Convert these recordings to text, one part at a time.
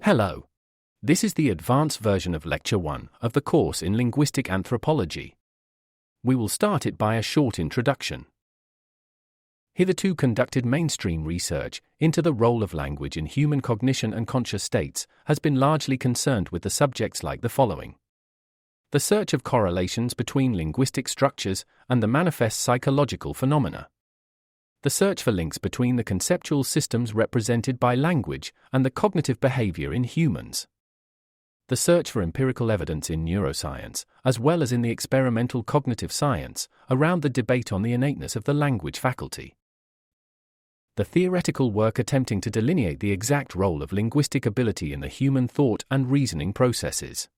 Hello. This is the advanced version of Lecture 1 of the course in Linguistic Anthropology. We will start it by a short introduction. Hitherto conducted mainstream research into the role of language in human cognition and conscious states has been largely concerned with the subjects like the following: the search of correlations between linguistic structures and the manifest psychological phenomena, the search for links between the conceptual systems represented by language and the cognitive behavior in humans, the search for empirical evidence in neuroscience, as well as in the experimental cognitive science, around the debate on the innateness of the language faculty, the theoretical work attempting to delineate the exact role of linguistic ability in the human thought and reasoning processes.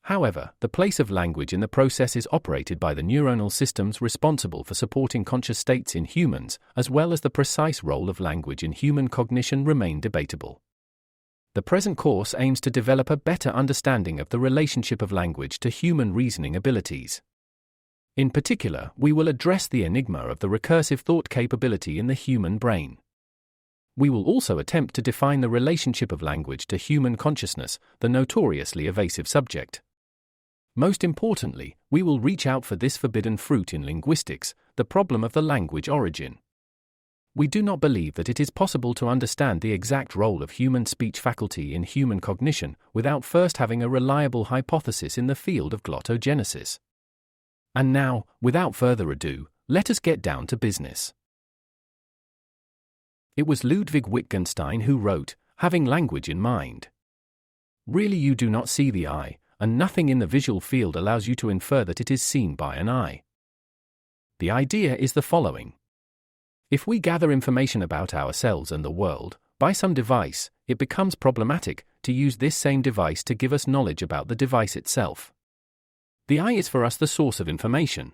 However, the place of language in the processes operated by the neuronal systems responsible for supporting conscious states in humans, as well as the precise role of language in human cognition, remain debatable. The present course aims to develop a better understanding of the relationship of language to human reasoning abilities. In particular, we will address the enigma of the recursive thought capability in the human brain. We will also attempt to define the relationship of language to human consciousness, the notoriously evasive subject. Most importantly, we will reach out for this forbidden fruit in linguistics, the problem of the language origin. We do not believe that it is possible to understand the exact role of human speech faculty in human cognition without first having a reliable hypothesis in the field of glottogenesis. And now, without further ado, let us get down to business. It was Ludwig Wittgenstein who wrote, "Having language in mind." Really, you do not see the eye, and nothing in the visual field allows you to infer that it is seen by an eye. The idea is the following. If we gather information about ourselves and the world by some device, it becomes problematic to use this same device to give us knowledge about the device itself. The eye is for us the source of information.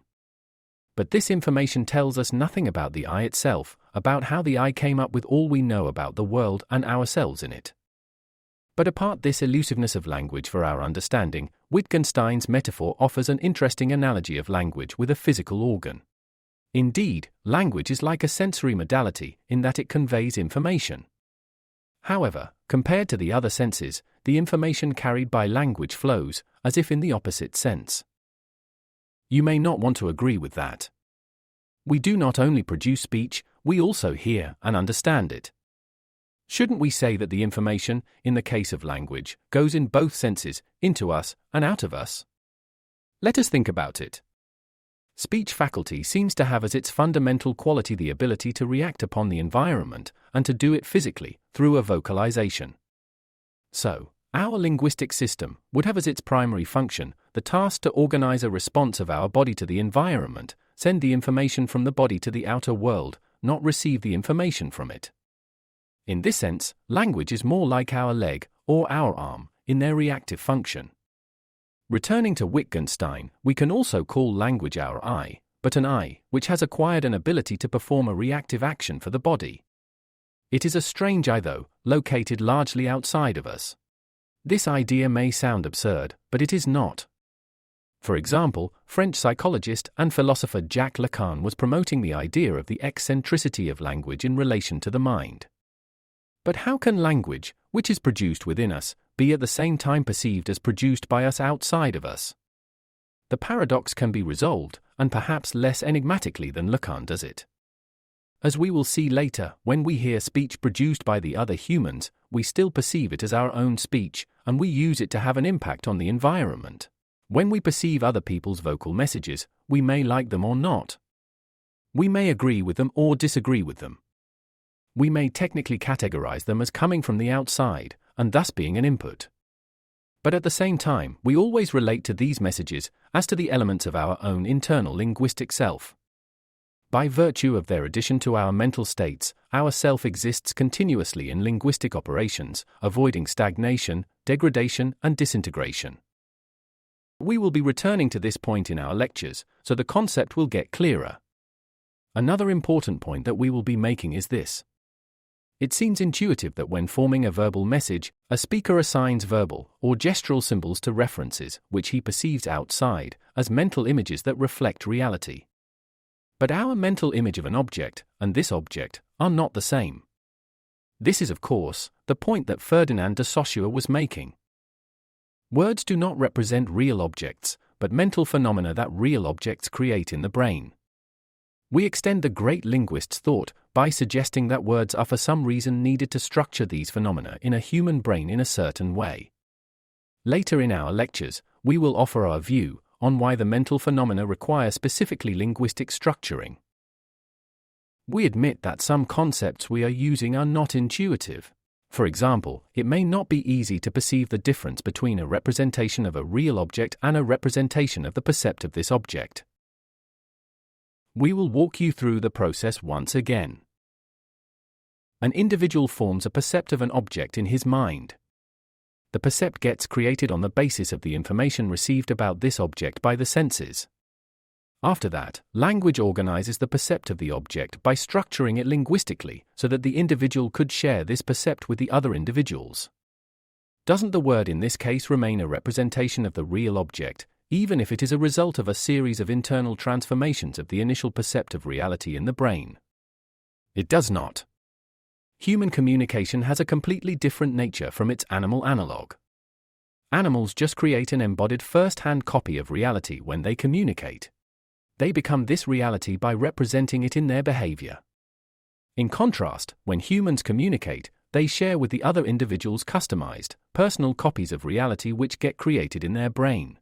But this information tells us nothing about the eye itself, about how the eye came up with all we know about the world and ourselves in it. But apart this elusiveness of language for our understanding, Wittgenstein's metaphor offers an interesting analogy of language with a physical organ. Indeed, language is like a sensory modality in that it conveys information. However, compared to the other senses, the information carried by language flows, as if in the opposite sense. You may not want to agree with that. We do not only produce speech, we also hear and understand it. Shouldn't we say that the information, in the case of language, goes in both senses, into us and out of us? Let us think about it. Speech faculty seems to have as its fundamental quality the ability to react upon the environment, and to do it physically, through a vocalization. So, our linguistic system would have as its primary function the task to organize a response of our body to the environment, send the information from the body to the outer world, not receive the information from it. In this sense, language is more like our leg, or our arm, in their reactive function. Returning to Wittgenstein, we can also call language our eye, but an eye which has acquired an ability to perform a reactive action for the body. It is a strange eye, though, located largely outside of us. This idea may sound absurd, but it is not. For example, French psychologist and philosopher Jacques Lacan was promoting the idea of the eccentricity of language in relation to the mind. But how can language, which is produced within us, be at the same time perceived as produced by us outside of us? The paradox can be resolved, and perhaps less enigmatically than Lacan does it. As we will see later, when we hear speech produced by the other humans, we still perceive it as our own speech, and we use it to have an impact on the environment. When we perceive other people's vocal messages, we may like them or not. We may agree with them or disagree with them. We may technically categorize them as coming from the outside, and thus being an input. But at the same time, we always relate to these messages as to the elements of our own internal linguistic self. By virtue of their addition to our mental states, our self exists continuously in linguistic operations, avoiding stagnation, degradation, and disintegration. We will be returning to this point in our lectures, so the concept will get clearer. Another important point that we will be making is this. It seems intuitive that when forming a verbal message, a speaker assigns verbal or gestural symbols to references which he perceives outside as mental images that reflect reality. But our mental image of an object and this object are not the same. This is, of course, the point that Ferdinand de Saussure was making. Words do not represent real objects, but mental phenomena that real objects create in the brain. We extend the great linguist's thought by suggesting that words are for some reason needed to structure these phenomena in a human brain in a certain way. Later in our lectures, we will offer our view on why the mental phenomena require specifically linguistic structuring. We admit that some concepts we are using are not intuitive. For example, it may not be easy to perceive the difference between a representation of a real object and a representation of the percept of this object. We will walk you through the process once again. An individual forms a percept of an object in his mind. The percept gets created on the basis of the information received about this object by the senses. After that, language organizes the percept of the object by structuring it linguistically so that the individual could share this percept with the other individuals. Doesn't the word in this case remain a representation of the real object, even if it is a result of a series of internal transformations of the initial percept of reality in the brain? It does not. Human communication has a completely different nature from its animal analog. Animals just create an embodied first-hand copy of reality when they communicate. They become this reality by representing it in their behavior. In contrast, when humans communicate, they share with the other individuals customized, personal copies of reality which get created in their brain.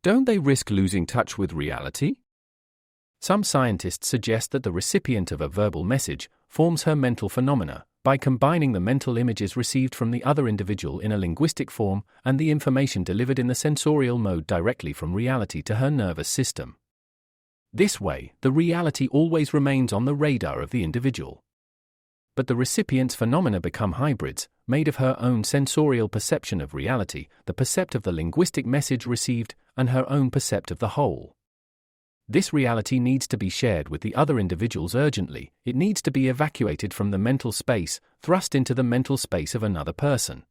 Don't they risk losing touch with reality? Some scientists suggest that the recipient of a verbal message forms her mental phenomena by combining the mental images received from the other individual in a linguistic form and the information delivered in the sensorial mode directly from reality to her nervous system. This way, the reality always remains on the radar of the individual. But the recipient's phenomena become hybrids, made of her own sensorial perception of reality, the percept of the linguistic message received, and her own percept of the whole. This reality needs to be shared with the other individuals urgently. It needs to be evacuated from the mental space, thrust into the mental space of another person.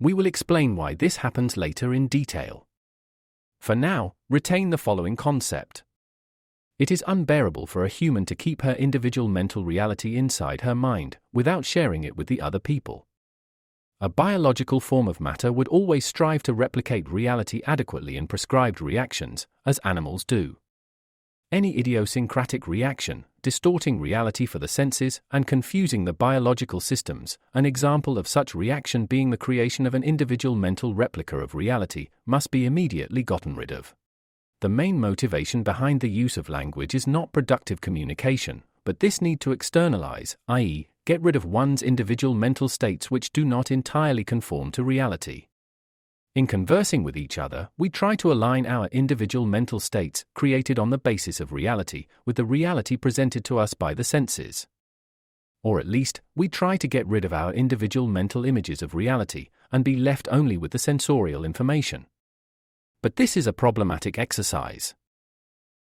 We will explain why this happens later in detail. For now, retain the following concept. It is unbearable for a human to keep her individual mental reality inside her mind, without sharing it with the other people. A biological form of matter would always strive to replicate reality adequately in prescribed reactions, as animals do. Any idiosyncratic reaction, distorting reality for the senses and confusing the biological systems, an example of such reaction being the creation of an individual mental replica of reality, must be immediately gotten rid of. The main motivation behind the use of language is not productive communication, but this need to externalize, i.e., get rid of one's individual mental states which do not entirely conform to reality. In conversing with each other, we try to align our individual mental states, created on the basis of reality, with the reality presented to us by the senses. Or at least, we try to get rid of our individual mental images of reality, and be left only with the sensorial information. But this is a problematic exercise.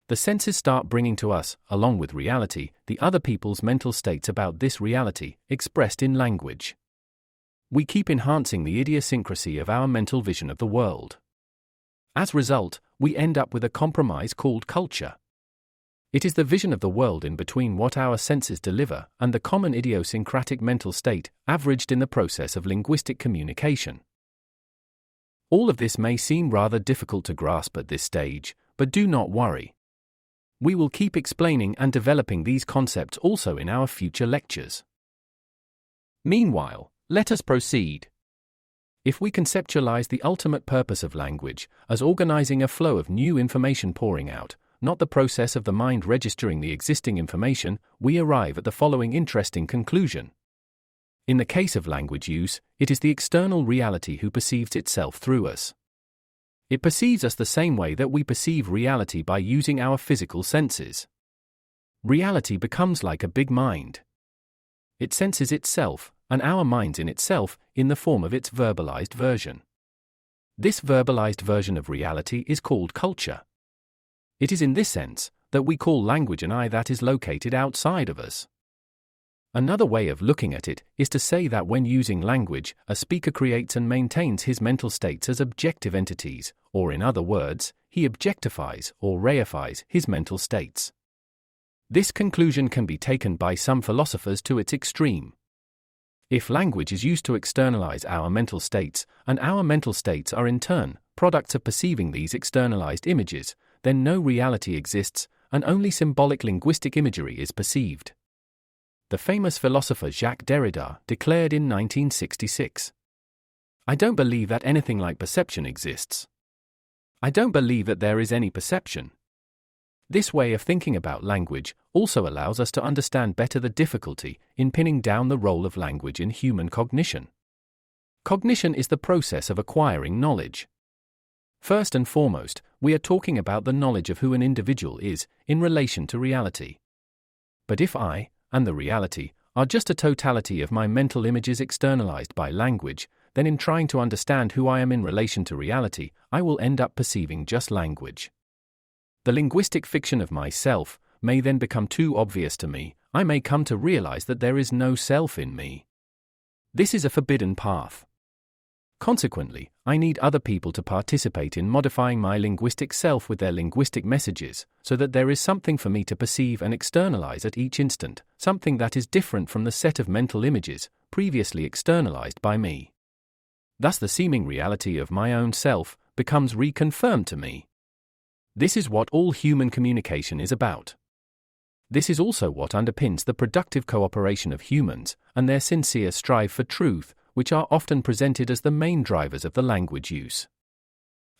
The senses start bringing to us, along with reality, the other people's mental states about this reality, expressed in language. We keep enhancing the idiosyncrasy of our mental vision of the world. As a result, we end up with a compromise called culture. It is the vision of the world in between what our senses deliver and the common idiosyncratic mental state, averaged in the process of linguistic communication. All of this may seem rather difficult to grasp at this stage, but do not worry. We will keep explaining and developing these concepts also in our future lectures. Meanwhile, let us proceed. If we conceptualize the ultimate purpose of language as organizing a flow of new information pouring out, not the process of the mind registering the existing information, we arrive at the following interesting conclusion. In the case of language use, it is the external reality who perceives itself through us. It perceives us the same way that we perceive reality by using our physical senses. Reality becomes like a big mind. It senses itself, and our minds in itself, in the form of its verbalized version. This verbalized version of reality is called culture. It is in this sense that we call language an I that is located outside of us. Another way of looking at it is to say that when using language, a speaker creates and maintains his mental states as objective entities, or in other words, he objectifies or reifies his mental states. This conclusion can be taken by some philosophers to its extreme. If language is used to externalize our mental states, and our mental states are in turn products of perceiving these externalized images, then no reality exists, and only symbolic linguistic imagery is perceived. The famous philosopher Jacques Derrida declared in 1966, "I don't believe that anything like perception exists. I don't believe that there is any perception." This way of thinking about language also allows us to understand better the difficulty in pinning down the role of language in human cognition. Cognition is the process of acquiring knowledge. First and foremost, we are talking about the knowledge of who an individual is in relation to reality. But if I, and the reality, are just a totality of my mental images externalized by language, then in trying to understand who I am in relation to reality, I will end up perceiving just language. The linguistic fiction of myself may then become too obvious to me. I may come to realize that there is no self in me. This is a forbidden path. Consequently, I need other people to participate in modifying my linguistic self with their linguistic messages, so that there is something for me to perceive and externalize at each instant, something that is different from the set of mental images previously externalized by me. Thus the seeming reality of my own self becomes reconfirmed to me. This is what all human communication is about. This is also what underpins the productive cooperation of humans and their sincere strive for truth, which are often presented as the main drivers of the language use.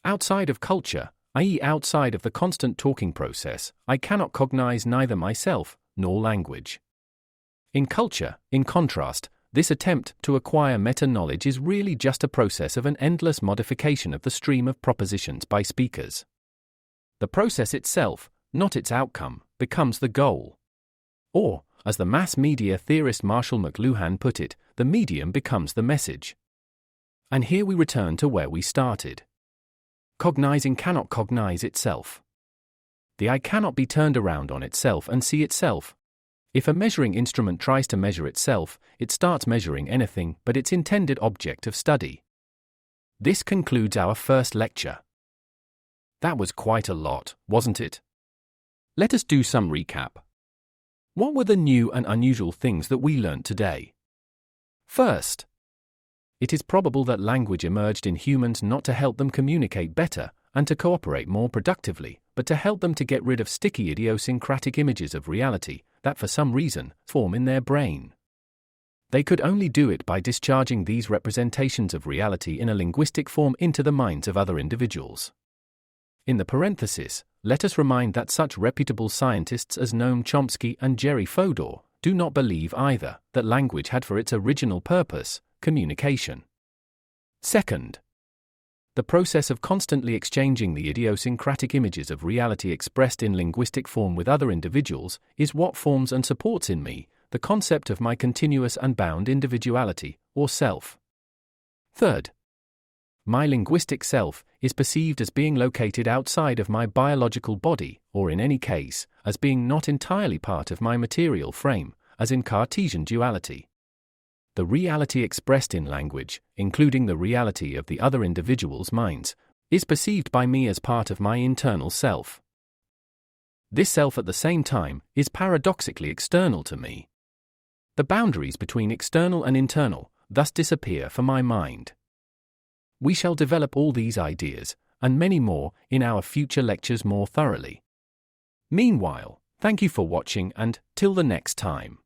Outside of culture, i.e. outside of the constant talking process, I cannot cognize neither myself nor language. In culture, in contrast, this attempt to acquire meta-knowledge is really just a process of an endless modification of the stream of propositions by speakers. The process itself, not its outcome, becomes the goal. Or, as the mass media theorist Marshall McLuhan put it, the medium becomes the message. And here we return to where we started. Cognizing cannot cognize itself. The eye cannot be turned around on itself and see itself. If a measuring instrument tries to measure itself, it starts measuring anything but its intended object of study. This concludes our first lecture. That was quite a lot, wasn't it? Let us do some recap. What were the new and unusual things that we learnt today? First, it is probable that language emerged in humans not to help them communicate better and to cooperate more productively, but to help them to get rid of sticky idiosyncratic images of reality that for some reason form in their brain. They could only do it by discharging these representations of reality in a linguistic form into the minds of other individuals. In the parenthesis, let us remind that such reputable scientists as Noam Chomsky and Jerry Fodor do not believe either that language had for its original purpose communication. Second, the process of constantly exchanging the idiosyncratic images of reality expressed in linguistic form with other individuals is what forms and supports in me the concept of my continuous unbound individuality, or self. Third, my linguistic self is perceived as being located outside of my biological body, or in any case, as being not entirely part of my material frame, as in Cartesian duality. The reality expressed in language, including the reality of the other individuals' minds, is perceived by me as part of my internal self. This self at the same time is paradoxically external to me. The boundaries between external and internal thus disappear for my mind. We shall develop all these ideas, and many more, in our future lectures more thoroughly. Meanwhile, thank you for watching and, till the next time.